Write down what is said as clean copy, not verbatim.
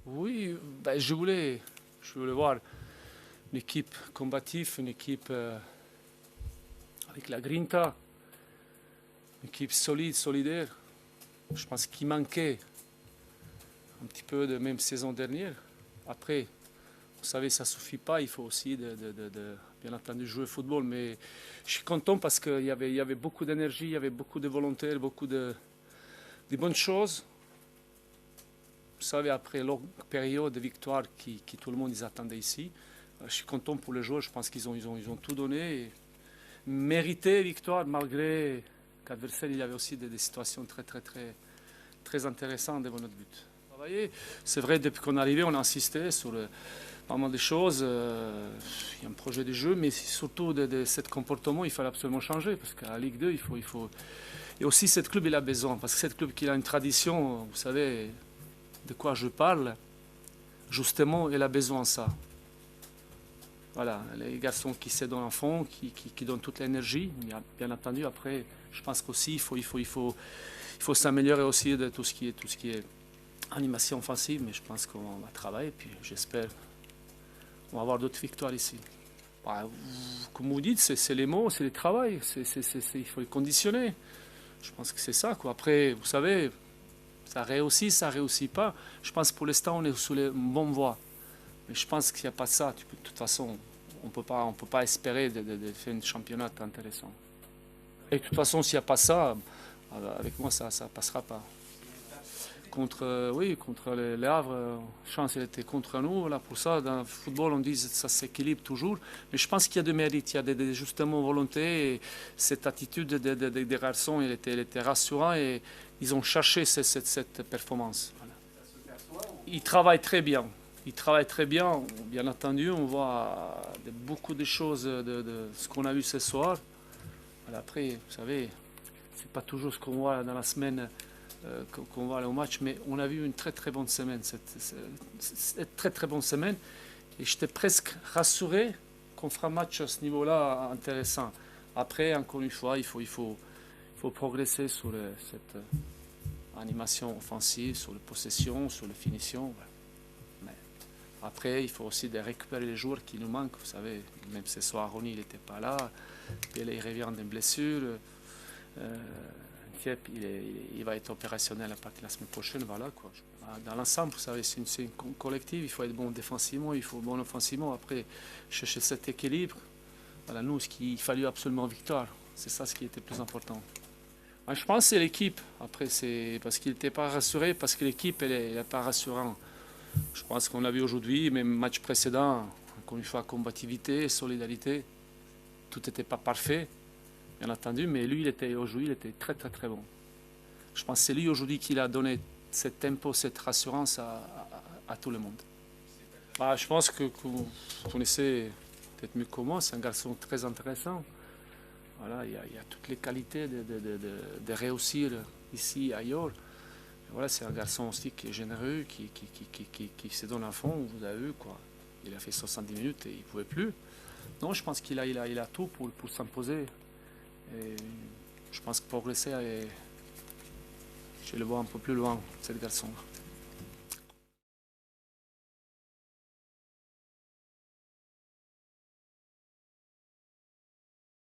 Oui, ben, je voulais voir une équipe combative, une équipe avec la grinta, une équipe solide, solidaire. Je pense qu'il manquait un petit peu de même saison dernière. Après, vous savez, ça ne suffit pas, il faut aussi bien entendu jouer au football, mais je suis content parce qu'il y avait beaucoup d'énergie, il y avait beaucoup de volontaires, beaucoup de bonnes choses. Vous savez, après une longue période de victoire qui tout le monde attendait ici, je suis content pour les joueurs, je pense qu'ils ont tout donné. Et mérité victoire malgré qu'adversaire il y avait aussi des situations très intéressantes devant notre but. C'est vrai, depuis qu'on est arrivé, on a insisté sur pas mal de choses. Il y a un projet de jeu, mais surtout de ce comportement, il fallait absolument changer. Parce qu'à la Ligue 2, il faut. Et aussi, cette club, il a besoin. Parce que cette club qui a une tradition, vous savez de quoi je parle, justement, il a besoin de ça. Voilà, les garçons qui se donnent à fond, qui donnent toute l'énergie. Bien entendu, après, je pense qu'aussi, il faut s'améliorer aussi de tout ce qui est animation offensive, mais je pense qu'on va travailler, puis j'espère qu'on va avoir d'autres victoires ici. Bah, comme vous dites, c'est les mots, c'est le travail, il faut les conditionner. Je pense que c'est ça, quoi. Après, vous savez, ça réussit pas. Je pense que pour l'instant, on est sur les bonnes voies. Mais je pense qu'il n'y a pas ça. De toute façon, on peut pas espérer de faire un championnat intéressant. Et de toute façon, s'il n'y a pas ça, avec moi, ça ne passera pas. Contre les Havre, chance, il était contre nous. Là, pour ça, dans le football, on dit que ça s'équilibre toujours. Mais je pense qu'il y a de mérite, il y a des justement volonté. Et cette attitude des garçons, elle était rassurante et ils ont cherché cette performance. Voilà. Ils travaillent très bien. Ils travaillent très bien. Bien entendu, on voit beaucoup de choses de ce qu'on a vu ce soir. Voilà, après, vous savez, c'est pas toujours ce qu'on voit dans la semaine. Qu'on va aller au match, mais on a vu une très bonne semaine, cette très bonne semaine, et j'étais presque rassuré qu'on fera un match à ce niveau-là intéressant. Après, encore une fois, il faut progresser sur cette animation offensive, sur la possession, sur la finition. Mais après, il faut aussi récupérer les joueurs qui nous manquent. Vous savez, même ce soir, Ronny il n'était pas là, il revient d'une blessure. Il va être opérationnel à partir de la semaine prochaine. Voilà, quoi. Dans l'ensemble, vous savez, c'est une collective. Il faut être bon défensivement, il faut être bon offensivement. Après, chercher cet équilibre. Voilà, nous, il fallut absolument victoire. C'est ça ce qui était le plus important. Je pense que c'est l'équipe. Après, c'est parce qu'il n'était pas rassuré, parce que l'équipe, elle n'est pas rassurante. Je pense qu'on l'a vu aujourd'hui, même match précédent, encore une fois, combativité, solidarité. Tout n'était pas parfait. Bien entendu, mais lui, aujourd'hui, il était très bon. Je pense que c'est lui aujourd'hui qui a donné ce tempo, cette rassurance à tout le monde. Je pense que vous connaissez peut-être mieux que moi, c'est un garçon très intéressant. Voilà, il y a toutes les qualités de réussir ici et ailleurs. Et voilà, c'est un garçon aussi qui est généreux, qui se donne à fond, vous avez vu, quoi. Il a fait 70 minutes et il ne pouvait plus. Non, je pense qu'il a tout pour s'imposer. Et je pense que progresser, je le vois un peu plus loin, ce garçon.